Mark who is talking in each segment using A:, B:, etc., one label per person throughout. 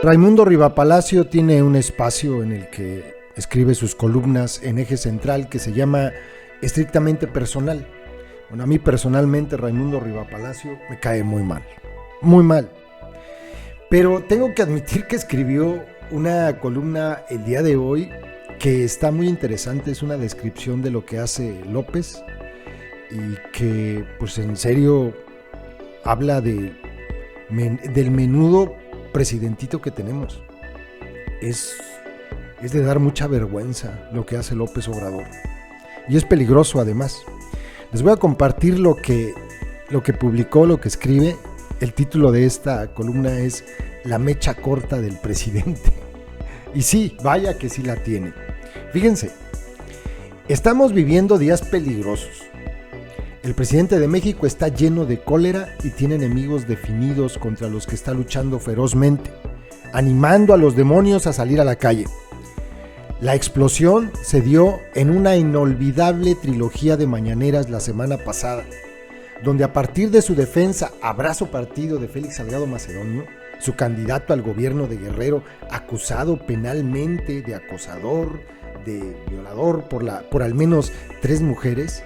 A: Raimundo Rivapalacio tiene un espacio en el que escribe sus columnas en eje central que se llama Estrictamente Personal. Bueno, a mí personalmente Raimundo Rivapalacio me cae muy mal, muy mal. Pero tengo que admitir que escribió una columna el día de hoy que está muy interesante. Es una descripción de lo que hace López y que pues en serio habla del menudo presidentito que tenemos. Es de dar mucha vergüenza lo que hace López Obrador. Y es peligroso además. Les voy a compartir lo que publicó, lo que escribe. El título de esta columna es La mecha corta del presidente. Y sí, vaya que sí la tiene. Fíjense, estamos viviendo días peligrosos. El presidente de México está lleno de cólera y tiene enemigos definidos contra los que está luchando ferozmente, animando a los demonios a salir a la calle. La explosión se dio en una inolvidable trilogía de mañaneras la semana pasada, donde a partir de su defensa a brazo partido de Félix Salgado Macedonio, su candidato al gobierno de Guerrero, acusado penalmente de acosador, de violador por al menos 3 mujeres,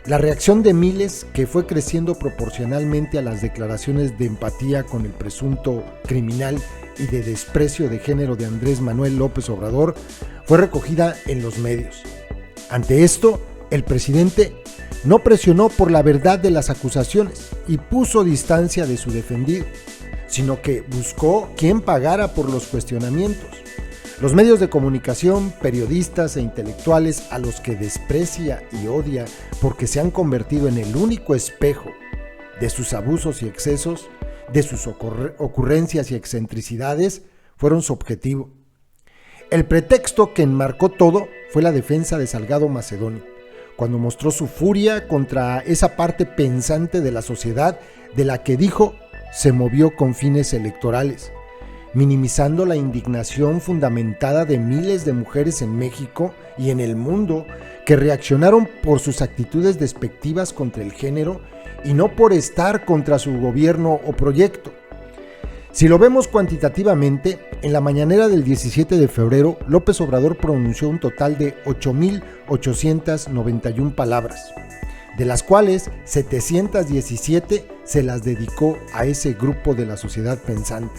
A: la reacción de miles, que fue creciendo proporcionalmente a las declaraciones de empatía con el presunto criminal y de desprecio de género de Andrés Manuel López Obrador, fue recogida en los medios. Ante esto, el presidente no presionó por la verdad de las acusaciones y puso distancia de su defendido, sino que buscó quien pagara por los cuestionamientos. Los medios de comunicación, periodistas e intelectuales a los que desprecia y odia porque se han convertido en el único espejo de sus abusos y excesos, de sus ocurrencias y excentricidades, fueron su objetivo. El pretexto que enmarcó todo fue la defensa de Salgado Macedonio, cuando mostró su furia contra esa parte pensante de la sociedad de la que dijo se movió con fines electorales, minimizando la indignación fundamentada de miles de mujeres en México y en el mundo que reaccionaron por sus actitudes despectivas contra el género y no por estar contra su gobierno o proyecto. Si lo vemos cuantitativamente, en la mañanera del 17 de febrero, López Obrador pronunció un total de 8,891 palabras, de las cuales 717 se las dedicó a ese grupo de la sociedad pensante.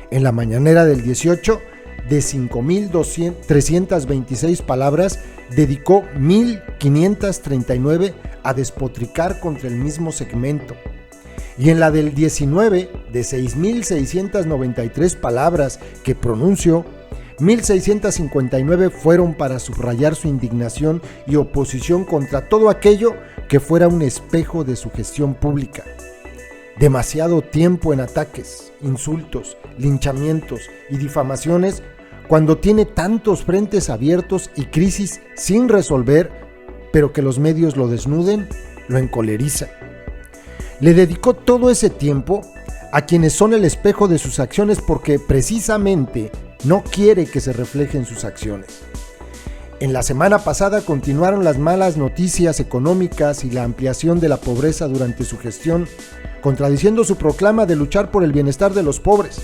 A: En la mañanera del 18, de 5,326 palabras, dedicó 1,539 a despotricar contra el mismo segmento. Y en la del 19, de 6,693 palabras que pronunció, 1,659 fueron para subrayar su indignación y oposición contra todo aquello que fuera un espejo de su gestión pública. Demasiado tiempo en ataques, insultos, linchamientos y difamaciones cuando tiene tantos frentes abiertos y crisis sin resolver, pero que los medios lo desnuden, lo encoleriza. Le dedicó todo ese tiempo a quienes son el espejo de sus acciones porque precisamente no quiere que se reflejen sus acciones. En la semana pasada continuaron las malas noticias económicas y la ampliación de la pobreza durante su gestión, contradiciendo su proclama de luchar por el bienestar de los pobres.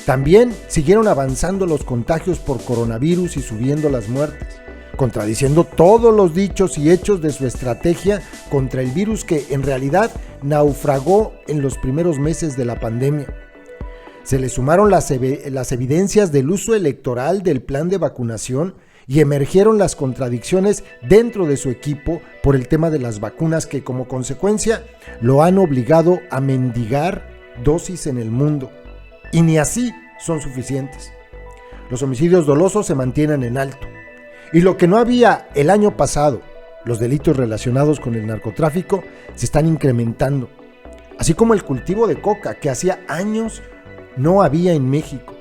A: También siguieron avanzando los contagios por coronavirus y subiendo las muertes, contradiciendo todos los dichos y hechos de su estrategia contra el virus que en realidad naufragó en los primeros meses de la pandemia. Se le sumaron las evidencias del uso electoral del plan de vacunación y emergieron las contradicciones dentro de su equipo por el tema de las vacunas que como consecuencia lo han obligado a mendigar dosis en el mundo. Y ni así son suficientes. Los homicidios dolosos se mantienen en alto. Y lo que no había el año pasado, los delitos relacionados con el narcotráfico, se están incrementando. Así como el cultivo de coca que hacía años no había en México.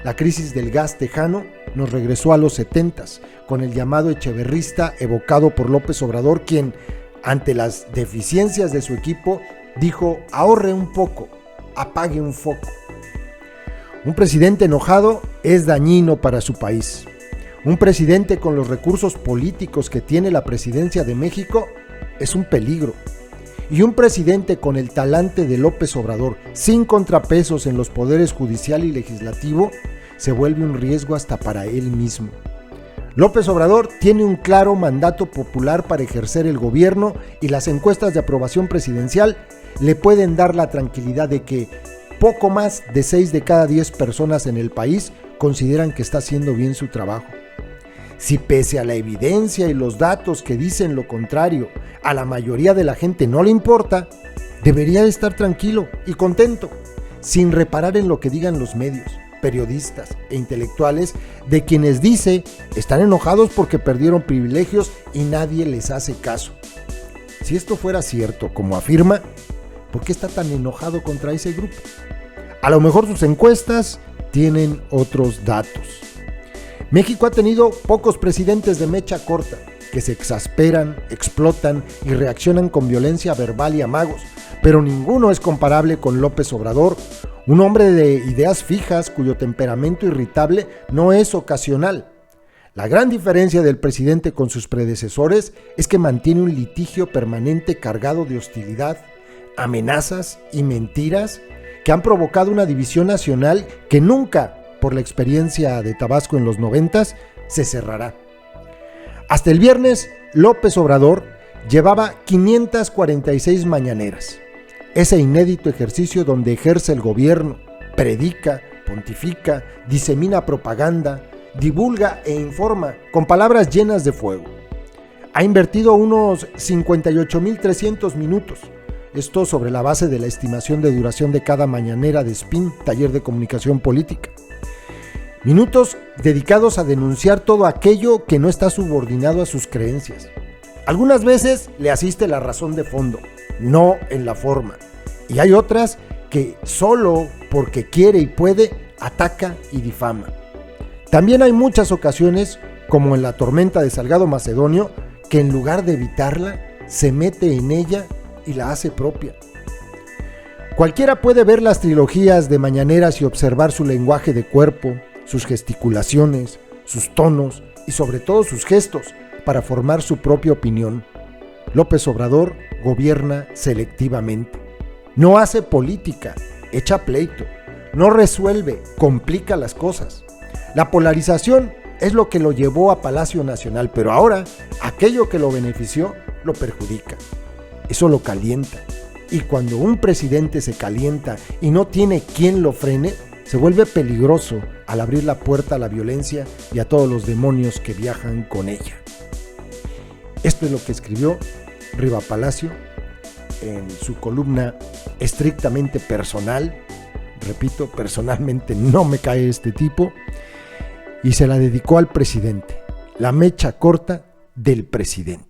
A: La crisis del gas tejano nos regresó a los 70s, con el llamado echeverrista evocado por López Obrador, quien, ante las deficiencias de su equipo, dijo: ahorre un poco, apague un foco. Un presidente enojado es dañino para su país. Un presidente con los recursos políticos que tiene la presidencia de México es un peligro. Y un presidente con el talante de López Obrador, sin contrapesos en los poderes judicial y legislativo, se vuelve un riesgo hasta para él mismo. López Obrador tiene un claro mandato popular para ejercer el gobierno y las encuestas de aprobación presidencial le pueden dar la tranquilidad de que poco más de 6 de cada 10 personas en el país consideran que está haciendo bien su trabajo. Si pese a la evidencia y los datos que dicen lo contrario, a la mayoría de la gente no le importa, debería de estar tranquilo y contento, sin reparar en lo que digan los medios, periodistas e intelectuales, de quienes dice están enojados porque perdieron privilegios y nadie les hace caso. Si esto fuera cierto, como afirma, ¿por qué está tan enojado contra ese grupo? A lo mejor sus encuestas tienen otros datos. México ha tenido pocos presidentes de mecha corta que se exasperan, explotan y reaccionan con violencia verbal y amagos, pero ninguno es comparable con López Obrador, un hombre de ideas fijas cuyo temperamento irritable no es ocasional. La gran diferencia del presidente con sus predecesores es que mantiene un litigio permanente cargado de hostilidad, amenazas y mentiras que han provocado una división nacional que nunca, por la experiencia de Tabasco en los 90s, se cerrará. Hasta el viernes, López Obrador llevaba 546 mañaneras. Ese inédito ejercicio donde ejerce el gobierno, predica, pontifica, disemina propaganda, divulga e informa con palabras llenas de fuego. Ha invertido unos 58.300 minutos, esto sobre la base de la estimación de duración de cada mañanera de SPIN, Taller de Comunicación Política. Minutos dedicados a denunciar todo aquello que no está subordinado a sus creencias. Algunas veces le asiste la razón de fondo, no en la forma. Y hay otras que solo porque quiere y puede, ataca y difama. También hay muchas ocasiones, como en la tormenta de Salgado Macedonio, que en lugar de evitarla, se mete en ella y la hace propia. Cualquiera puede ver las trilogías de mañaneras y observar su lenguaje de cuerpo, sus gesticulaciones, sus tonos y sobre todo sus gestos para formar su propia opinión. López Obrador gobierna selectivamente. No hace política, echa pleito. No resuelve, complica las cosas. La polarización es lo que lo llevó a Palacio Nacional, pero ahora aquello que lo benefició lo perjudica. Eso lo calienta. Y cuando un presidente se calienta y no tiene quien lo frene, se vuelve peligroso al abrir la puerta a la violencia y a todos los demonios que viajan con ella. Esto es lo que escribió Riva Palacio en su columna estrictamente personal. Repito, personalmente no me cae este tipo, y se la dedicó al presidente, la mecha corta del presidente.